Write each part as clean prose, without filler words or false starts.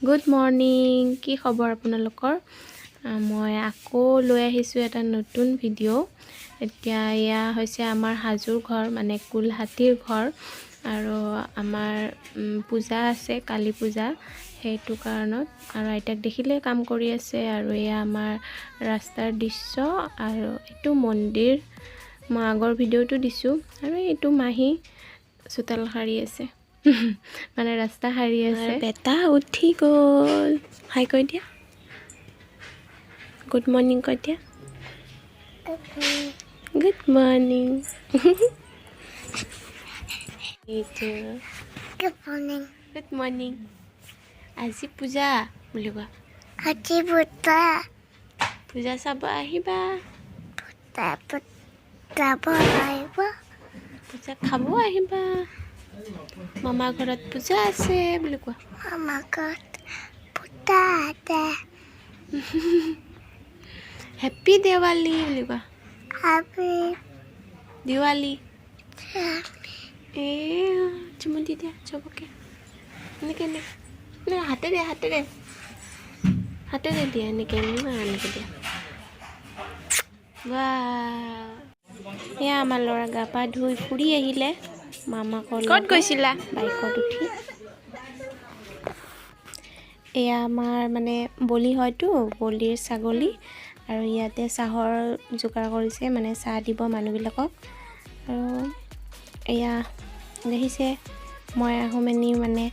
Good morning কি খবৰ আপোনালোকৰ মই আকৌ লৈ আহিছোঁ এটা নতুন ভিডিঅ' এতিয়া এয়া হৈছে আমাৰ হাজোৰ ঘৰ মানে কুলহাটীৰ ঘৰ আৰু আমাৰ পূজা আছে কালী পূজা সেইটো কাৰণত আৰু আইতাক দেখিলে কাম কৰি আছে আৰু এয়া আমাৰ ৰাস্তাৰ দৃশ্য আৰু এইটো মন্দিৰ মই আগৰ ভিডিঅ'টো দিছোঁ আৰু এইটো মাহী চোতাল সাৰি আছে মানে ৰাস্তা সাৰি আছে বেটা উঠি গ'ল হাই কৈ দিয়া গুড মৰ্নিং কৈ দিয়া গুড মৰ্নিং গুড মৰ্নিং আজি পূজা বুলি কোৱা আজি পূজা চাব আহিবা পূজা খাব আহিবা মামা ঘৰত পূজা আছে বুলি কোৱা হেপী দেৱালী বুলি কোৱা দিৱালী চুমুতি দিয়া চবকে এনেকৈ এনেকৈ হাতেৰে দিয়া এনেকৈ এনেকৈ দিয়া বা এয়া আমাৰ ল'ৰা গা পা ধুই ফুৰি আহিলে মামাকৰ ক'ত গৈছিলা বাইকত উঠি এয়া আমাৰ মানে বলি হয়তো বলিৰ ছাগলী আৰু ইয়াতে চাহৰ যোগাৰ কৰিছে মানে চাহ দিব মানুহবিলাকক আৰু এয়া দেখিছে মই আহোমেনি মানে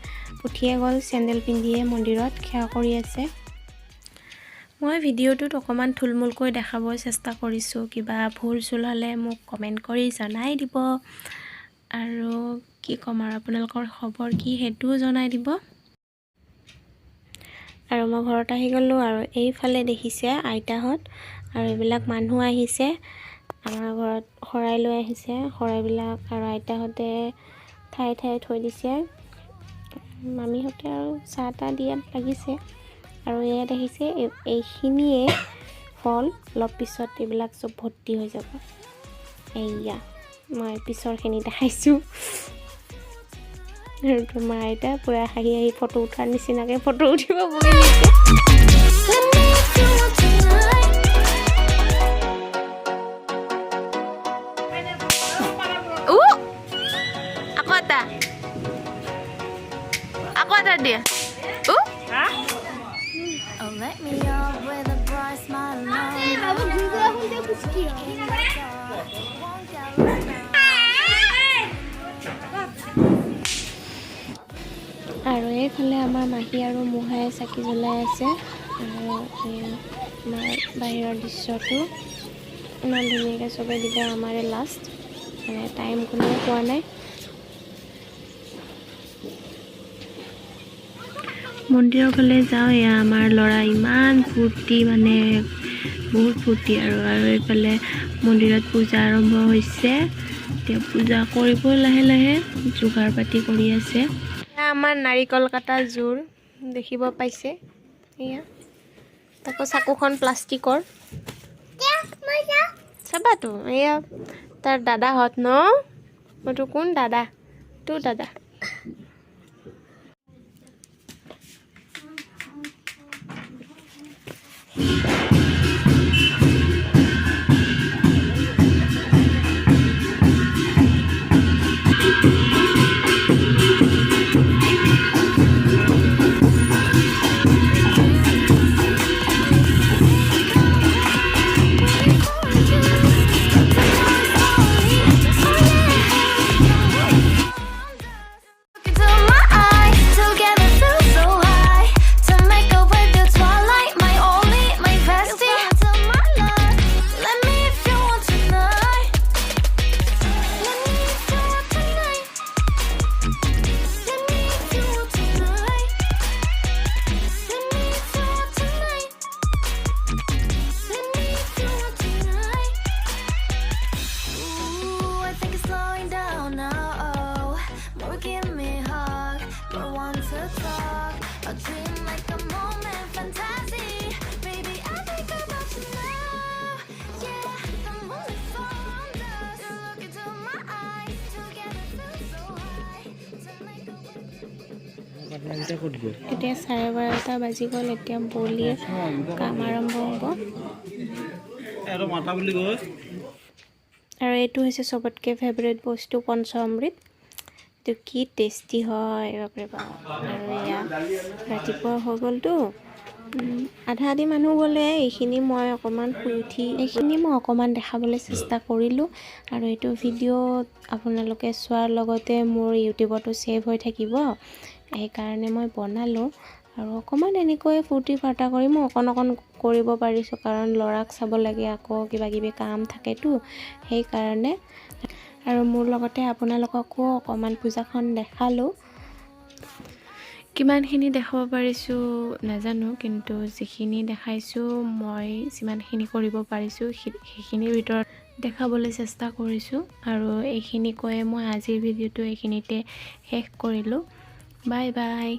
উঠিয়ে গ'ল চেণ্ডেল পিন্ধিয়ে মন্দিৰত সেৱা কৰি আছে মই ভিডিঅ'টোত অকণমান থুলমূলকৈ দেখাব চেষ্টা কৰিছোঁ কিবা ভুল চুল হ'লে মোক কমেণ্ট কৰি জনাই দিব আৰু কি ক'ম আৰু আপোনালোকৰ খবৰ কি সেইটোও জনাই দিব আৰু মই ঘৰত আহি গ'লোঁ আৰু এইফালে দেখিছে আইতাহঁত আৰু এইবিলাক মানুহ আহিছে আমাৰ ঘৰত শৰাই লৈ আহিছে শৰাইবিলাক আৰু আইতাহঁতে ঠায়ে থৈ দিছে মামীহঁতে আৰু চাহ তাহ দিয়াত লাগিছে আৰু এয়া দেখিছে এইখিনিয়ে ফল অলপ পিছত এইবিলাক চব ভৰ্তি হৈ যাব এয়া মই পিছৰখিনি দেখাইছোঁ আৰু তোমাৰ আইতা পূৰা হাঁহি ফটো উঠাৰ নিচিনাকৈ ফটো উঠিব বহি দিছে আকৌ এটা দিয়া আৰু এইফালে আমাৰ মাহী আৰু মুহাই চাকি জ্বলাই আছে আৰু আমাৰ বাহিৰৰ দৃশ্যটো ইমান ধুনীয়াকৈ চবে দিলে আমাৰে লাষ্ট মানে টাইম কোনেও পোৱা নাই মন্দিৰৰ ফালে যাওঁ এয়া আমাৰ ল'ৰা ইমান ফূৰ্তি মানে বহুত ফূৰ্তি আৰু এইফালে মন্দিৰত পূজা আৰম্ভ হৈছে এতিয়া পূজা কৰিবই লাহে লাহে যোগাৰ পাতি কৰি আছে আমাৰ নাৰিকল কাটা জোৰ দেখিব পাইছে এয়া তাকো চাকুখন প্লাষ্টিকৰ চাবাতো এয়া তাৰ দাদাহঁত ন মইতো কোন দাদা তোৰ দাদা এতিয়া 12:30 বাজি গ'ল। এতিয়া বলিৰ কাম আৰম্ভ হ'ব। আৰু এইটো হৈছে চবতকৈ ফেভৰেট বস্তু পঞ্চামৃত। এইটো কি টেষ্টি হয় বাপৰে বাপ। আৰু এয়া ৰাতিপুৱা হৈ গ'লতো, আধা আধি মানুহ গ'লে এইখিনি মই অকণমান শুই উঠি এইখিনি মই অকণমান দেখাবলৈ চেষ্টা কৰিলোঁ। আৰু এইটো ভিডিঅ' আপোনালোকে চোৱাৰ লগতে মোৰ ইউটিউবতো ছেভ হৈ থাকিব, সেইকাৰণে মই বনালোঁ। আৰু অকণমান এনেকৈ ফূৰ্তি ফাৰ্তা কৰি মই অকণ কৰিব পাৰিছোঁ, কাৰণ ল'ৰাক চাব লাগে, আকৌ কিবা কিবি কাম থাকেতো, সেইকাৰণে। আৰু মোৰ লগতে আপোনালোককো অকণমান পূজাখন দেখালোঁ। কিমানখিনি দেখাব পাৰিছোঁ নাজানো, কিন্তু যিখিনি দেখাইছোঁ মই যিমানখিনি কৰিব পাৰিছোঁ সেইখিনিৰ ভিতৰত দেখাবলৈ চেষ্টা কৰিছোঁ। আৰু এইখিনি কৈয়ে মই আজিৰ ভিডিঅ'টো এইখিনিতে শেষ কৰিলোঁ। Bye bye.